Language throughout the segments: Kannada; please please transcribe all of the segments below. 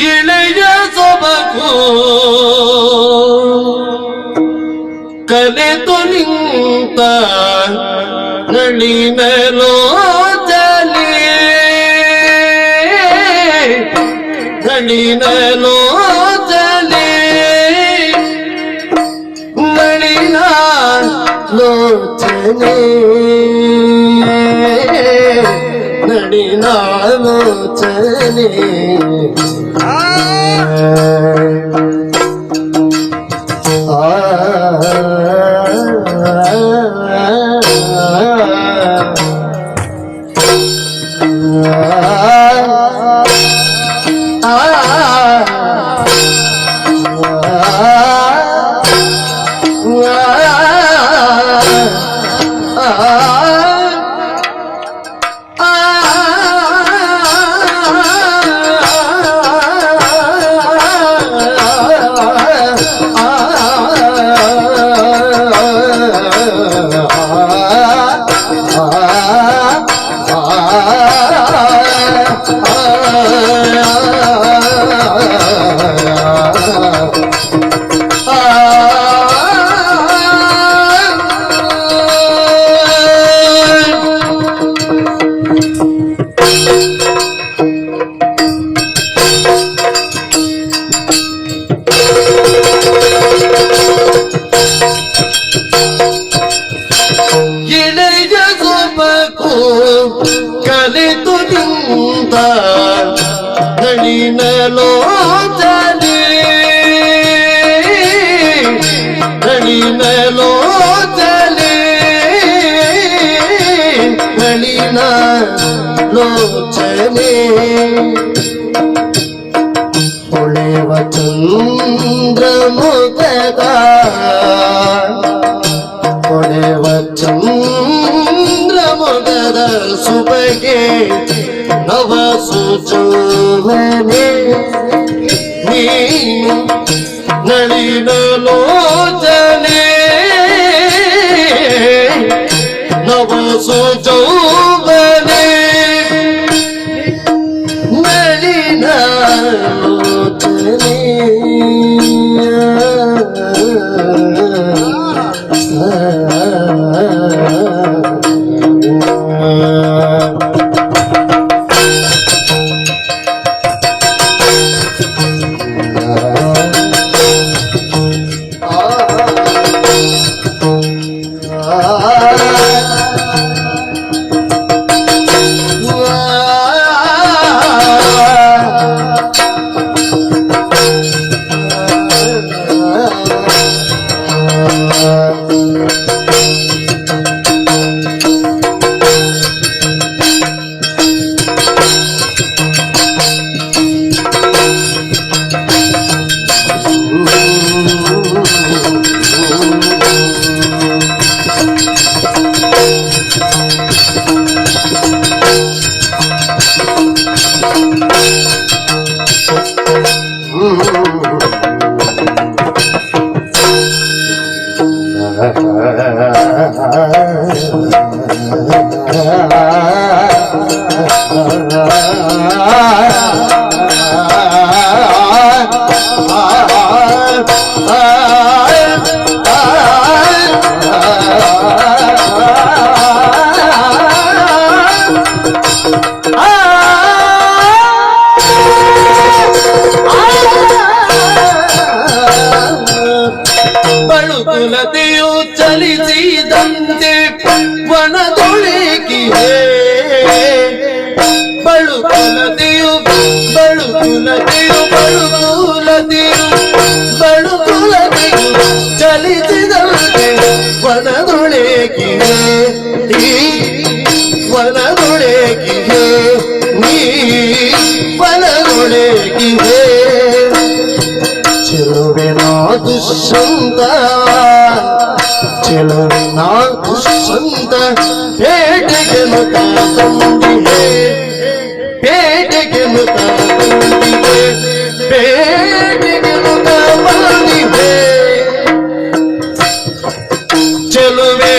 ಇಳೆಯ ಸೊಬಗು ಕಲೆತು ನಿಂತ ನಳಿನಲೋ ಚಲಿ ನಳಿನಲೋ ಚಲಿ ನಳಿನ ಲೋಚನೆ ನಳಿನಾಲೋಚನೆ ಇಳೆಯ ಸೊಬಗು ಕಲಿತು ನಿಂತ ನಳಿನಲೋ ಚಲಿ ನಳಿನಲೋ ಚಲಿ ನಳಿನ ಲೋಚನೆ ಹೊಳೆವ ಚಂದ್ರ ಮುಖದ ಹೊಳೆವ ಚಂದ್ರ ಮೊಗದ ಸುಬಗೆ ನವ ಸುಚೋವನೆ ನೀನು ನಳಿನ ಲೋಚನೆ ನವ ಸುಚೋವನೆ ನಳಿನ ಲೋಚನೆ ಬಳುಕುಲತೆಯು ಚಲಿಸಿದಂತೆ ವನದೊಳಗಿಯೇ ಬಳುಕುಲತೆಯು ಬಳುಕುಲತೆಯು ಬಳುಕುಲತೆಯು ಬಳುಕುಲತೆಯು ಚಲಿಸಿದಂತೆ ವನದೊಳಗಿಯೇ ವನದೊಳಗಿಯೇ ನೀ ವನದೊಳಗಿಯೇ ಚೆಲುವಿನ ದುಷ್ಯಂತ ಚೆಲುವಿನ ದುಷ್ಯಂತ ಪೇಟೆಗೆ ಮುತ ತುಂಬಿದೆ ಪೇಟೆಗೆ ಮುತ ತುಂಬಿದೆ ಪೇಟೆಗೆ ಮುತ ಬಂದಿದೆ ಚೆಲುವೆ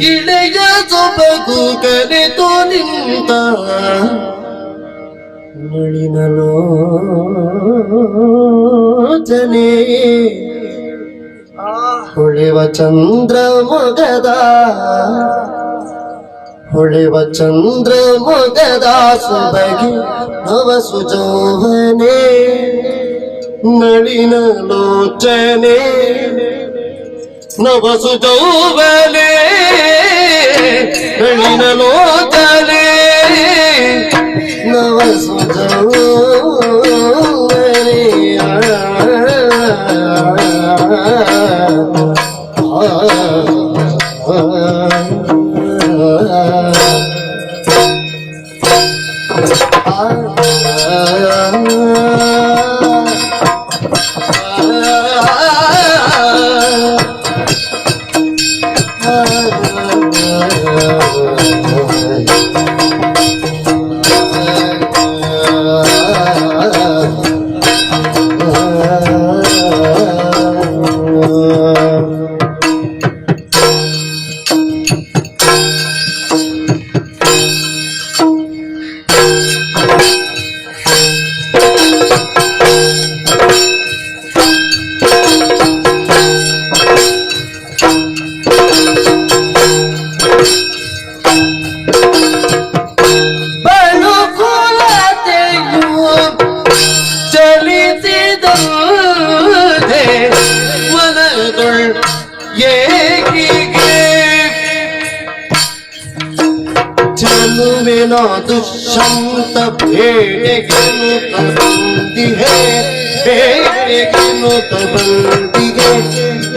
ಇಳೆಯ ಸೊಬಗು ಕರೆದು ನಿಂತ ನಳಿನಲೋಚನೆ ಹೊಳೆವ ಚಂದ್ರ ಮೊಗದ ಹೊಳೆವ ಚಂದ್ರ ಮೊಗದ ಸೊಬಗಿ ನವ ಸುಜೋವನೆ ನಳಿನಲೋಚನೆ ನವ ಸುಜೋವನೆ ನಳಿನಲೋಚನೆ ನವ ಸುಜೋವನೆ ಚಲುವಿನ ದುಷ್ಯಂತ ಬೇಡೆಗೆನು ಬಂದಿಗೆ ಬೇಡೆಗೆನು ಬಂದಿಗೆ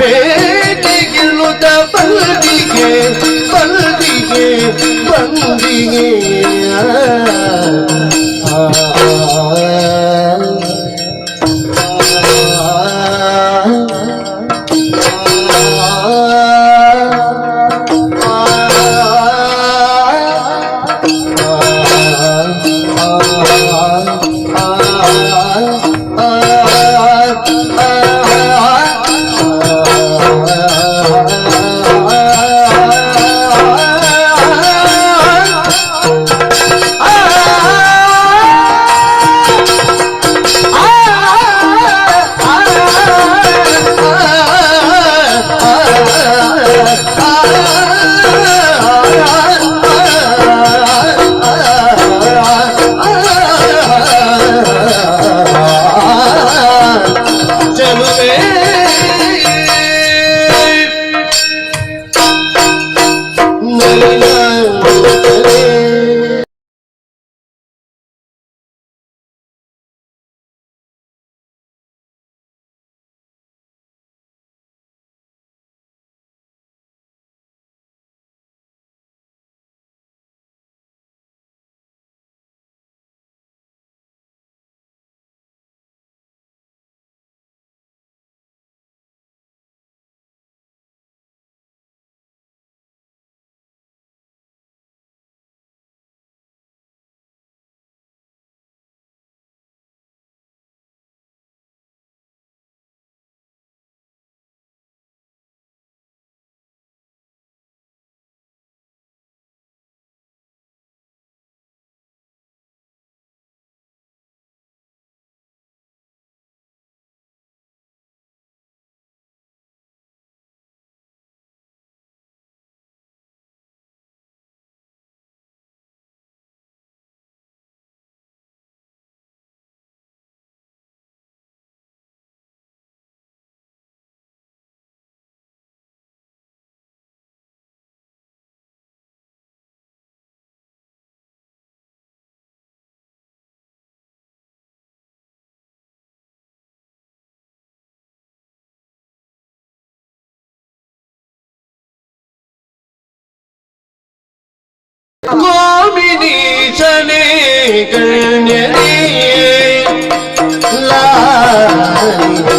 ಬೇಡೆಗೆನು ಬಂದಿಗೆ ಬಂದಿಗೆ ಬಂದಿಗೆ Ah!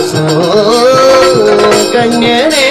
ಲಾಲಿಸೋ ಕನ್ಯನೇ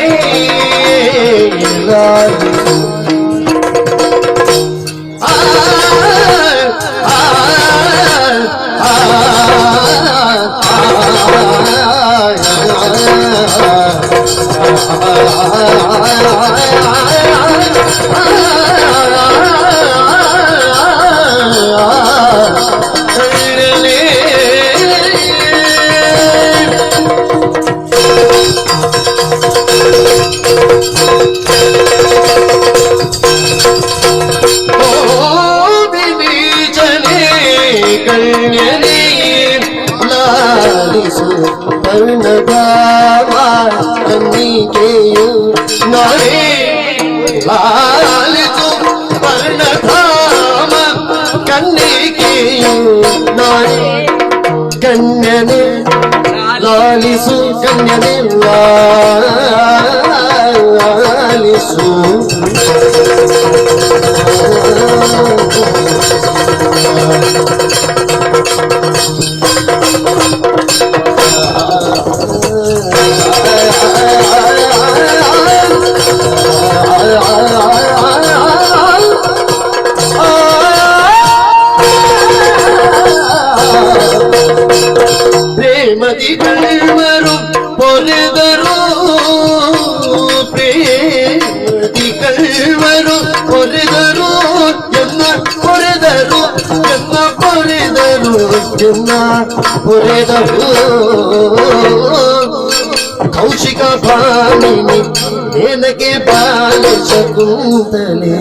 ಲಾಲಿಸೋ ಕನ್ನಿಗೆಯು ನಾನೇ ಲಾಲಿಸು ಪರ್ಣಧಾಮ ಕನ್ನಿಗೆಯು ನಾನೇ ಕನ್ಯನೆ ಲಾಲಿಸು ಕನ್ಯನೆ ಲಾಲಿಸು ಪ್ರೇಮದಿ ಕಳ್ವರು ಪೊರೆದರು ಪ್ರೇಮದಿ ಕಳ್ವರು ಪೊರೆದರು ಎನ್ನ ಪೊರೆದರು ಎನ್ನ ಪೊರೆದರು ಎನ್ನ ಪೊರೆದರು ಕೌಶಿಕ ಭಾಮಿನಿ ಏನಕ್ಕೆ ಬಾಲ ಶಕುಂತಲೆ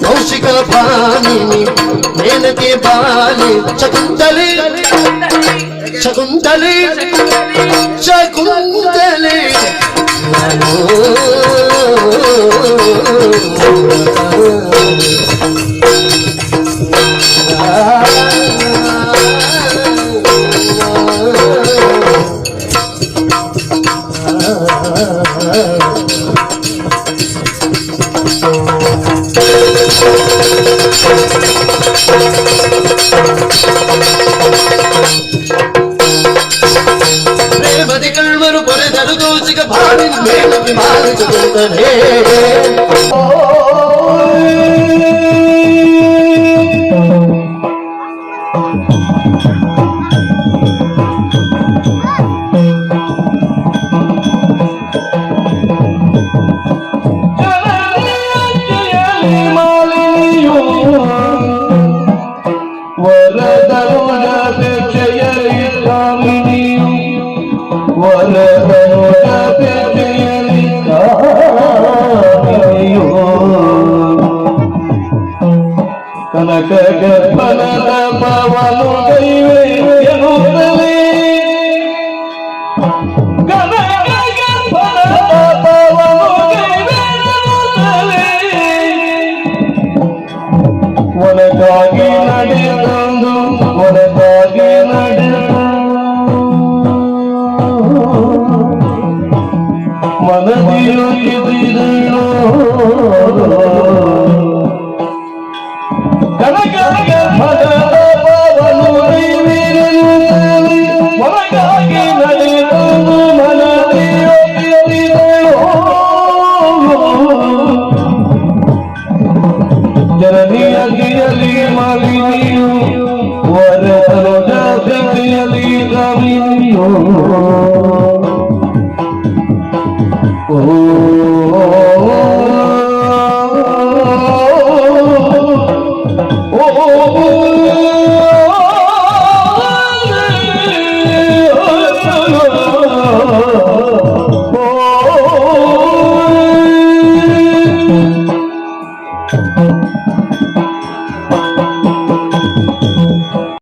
ಕೌಶಿಕ ಭಾಮಿನಿ ಏನಕ್ಕೆ ಬಾಲೆ ಶಕುಂತಲೆ ಶಕುಂತಲೆ ಶಕುಂತಲೆ ಪ್ರೇಮದಿ ಕಳ್ವರು ಪೊರೆದರು ಕೌಶಿಕ ಭಾವಿನಿ ಮೇಲಕ್ಕೆ ಬಾಲಿಸುತ್ತಲೇ ಕನಕ ಗರ್ಭನದ ಪವನು ಗೈವೆ ಎನ್ನುತ್ತಲೇ ಕನಕ ಗರ್ಭನದ ಪವನು ಗೈವೆ ಎನ್ನುತ್ತಲೇ ಒಳಗಾಗಿ ನಡೆದಂದು ಒಳಗಾಗಿ ನಡೆದ ಮನದಿಯು ಕಿದಿದಳು ಕನಕ ಗರ್ಭನದ ಪವನು ಗೈವೆ ಎನ್ನುತ್ತಲೇ ಒಳಗಾಗಿ ನಡೆದಂದು ಮನದಿಯು ಕಿದಿದಳು ಜನನಿಯಗಿಯಲಿ ಮಾಲಿನಿಯು ವರದನು ಜಾತಿಯಲಿ ಕವಿಯು